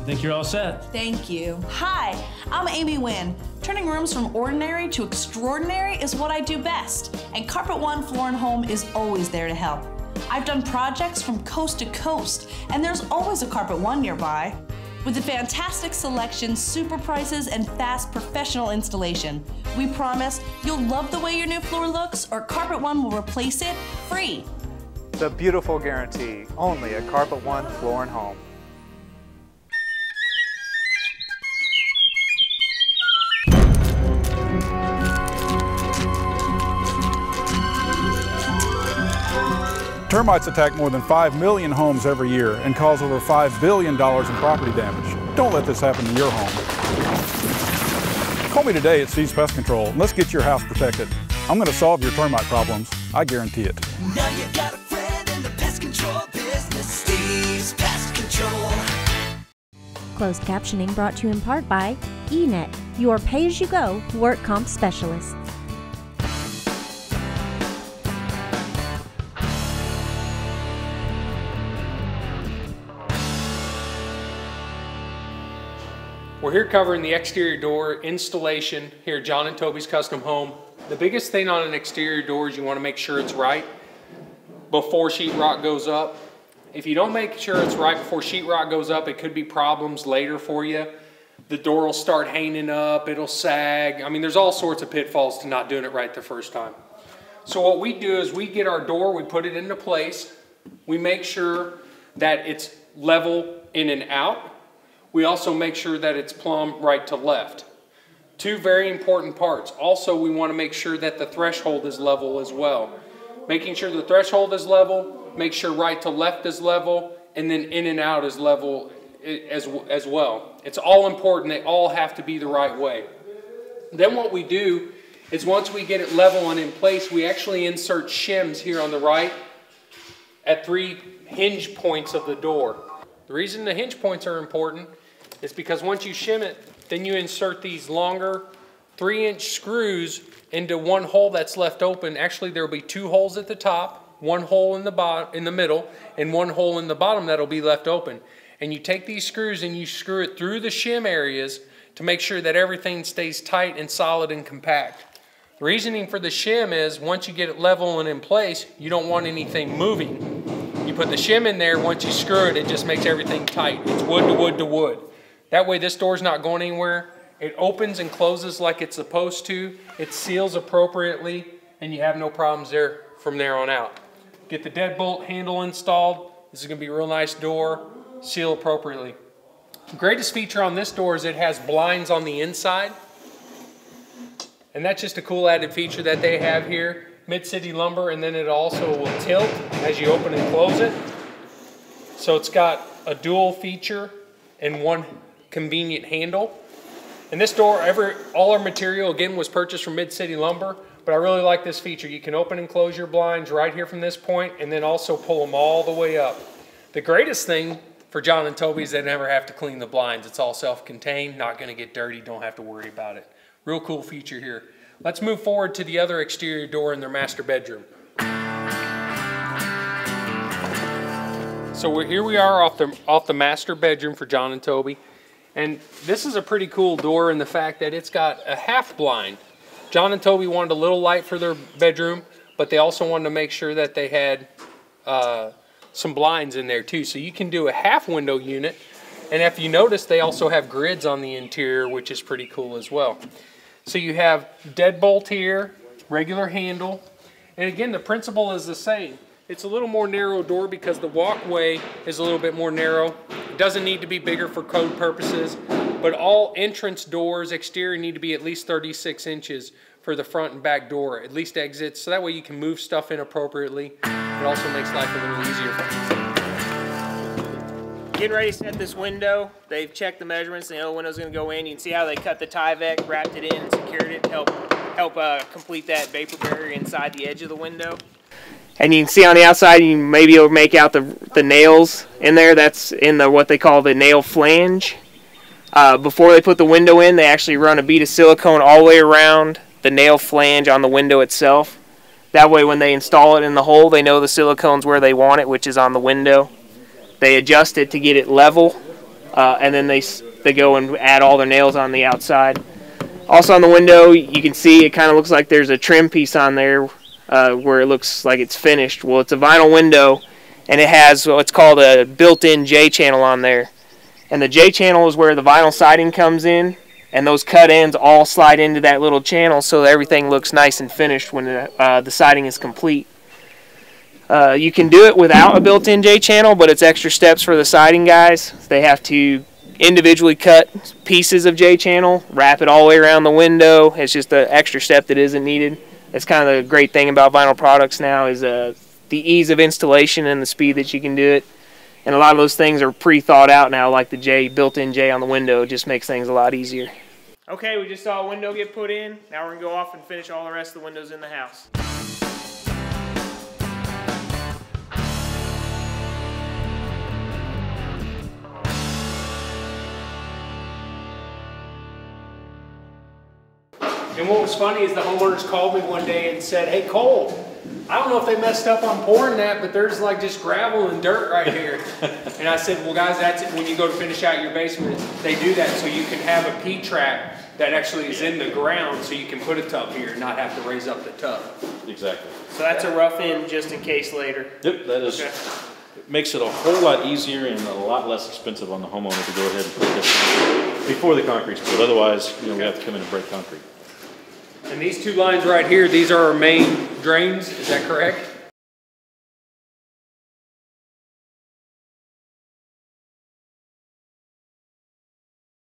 Think you're all set? Thank you. Hi, I'm Amy Wynn. Turning rooms from ordinary to extraordinary is what I do best, and Carpet One Floor & Home is always there to help. I've done projects from coast to coast, and there's always a Carpet One nearby. With a fantastic selection, super prices, and fast professional installation, we promise you'll love the way your new floor looks, or Carpet One will replace it free. The beautiful guarantee, only at Carpet One Floor & Home. Termites attack more than 5 million homes every year and cause over $5 billion in property damage. Don't let this happen to your home. Call me today at Steve's Pest Control and let's get your house protected. I'm going to solve your termite problems. I guarantee it. Now you got a friend in the pest control business, Steve's Pest Control. Closed captioning brought to you in part by eNet, your pay-as-you-go work comp specialist. We're here covering the exterior door installation here at John and Toby's Custom Home. The biggest thing on an exterior door is you want to make sure it's right before sheetrock goes up. If you don't make sure it's right before sheetrock goes up, it could be problems later for you. The door will start hanging up, it'll sag. I mean, there's all sorts of pitfalls to not doing it right the first time. So what we do is we get our door, we put it into place, we make sure that it's level in and out. We also make sure that it's plumb right to left. Two very important parts. Also, we want to make sure that the threshold is level as well. Making sure the threshold is level, make sure right to left is level, and then in and out is level as well. It's all important. They all have to be the right way. Then what we do is once we get it level and in place, we actually insert shims here on the right at 3 hinge points of the door. The reason the hinge points are important is because once you shim it, then you insert these longer 3-inch screws into one hole that's left open. Actually, there will be 2 holes at the top, 1 hole in the middle, and 1 hole in the bottom that'll be left open. And you take these screws and you screw it through the shim areas to make sure that everything stays tight and solid and compact. The reasoning for the shim is once you get it level and in place, you don't want anything moving. You put the shim in there, once you screw it, it just makes everything tight. It's wood to wood to wood. That way this door's not going anywhere. It opens and closes like it's supposed to. It seals appropriately, and you have no problems there from there on out. Get the deadbolt handle installed. This is going to be a real nice door. Seal appropriately. The greatest feature on this door is it has blinds on the inside. And that's just a cool added feature that they have here. Mid-City lumber, and then it also will tilt as you open and close it. So it's got a dual feature and one convenient handle. And this door, all our material again was purchased from Mid-City Lumber, but I really like this feature. You can open and close your blinds right here from this point and then also pull them all the way up. The greatest thing for John and Toby is they never have to clean the blinds. It's all self-contained, not going to get dirty, don't have to worry about it. Real cool feature here. Let's move forward to the other exterior door in their master bedroom. So here we are off the master bedroom for John and Toby. And this is a pretty cool door in the fact that it's got a half blind. John and Toby wanted a little light for their bedroom, but they also wanted to make sure that they had some blinds in there too. So you can do a half window unit. And if you notice, they also have grids on the interior, which is pretty cool as well. So you have deadbolt here, regular handle. And again, the principle is the same. It's a little more narrow door because the walkway is a little bit more narrow. It doesn't need to be bigger for code purposes, but all entrance doors exterior need to be at least 36 inches for the front and back door, at least exits, so that way you can move stuff in appropriately. It also makes life a little easier. Getting ready to set this window. They've checked the measurements. They know the window's going to go in. You can see how they cut the Tyvek, wrapped it in, and secured it to help complete that vapor barrier inside the edge of the window. And you can see on the outside, you may be able to make out the nails in there. That's in what they call the nail flange. Before they put the window in, they actually run a bead of silicone all the way around the nail flange on the window itself. That way when they install it in the hole, they know the silicone's where they want it, which is on the window. They adjust it to get it level and then they go and add all their nails on the outside. Also on the window, you can see it kind of looks like there's a trim piece on there where it looks like it's finished. Well, it's a vinyl window, and it has what's called a built-in J-channel on there. And the J-channel is where the vinyl siding comes in, and those cut ends all slide into that little channel so that everything looks nice and finished when the siding is complete. You can do it without a built-in J-channel, but it's extra steps for the siding guys. They have to individually cut pieces of J-channel, wrap it all the way around the window. It's just an extra step that isn't needed. That's kind of the great thing about vinyl products now is the ease of installation and the speed that you can do it. And a lot of those things are pre-thought out now, like the built-in J on the window. It just makes things a lot easier. Okay, we just saw a window get put in. Now we're going to go off and finish all the rest of the windows in the house. And what was funny is the homeowners called me one day and said, "Hey Cole, I don't know if they messed up on pouring that, but there's like just gravel and dirt right here." And I said, "Well guys, that's it. When you go to finish out your basement, they do that so you can have a P-trap that actually is in the ground so you can put a tub here and not have to raise up the tub." Exactly. So that's a rough end just in case later. Yep, that is. Okay. It makes it a whole lot easier and a lot less expensive on the homeowner to go ahead and put this before the concrete's poured. Otherwise, we have to come in and break concrete. And these two lines right here, these are our main drains, is that correct?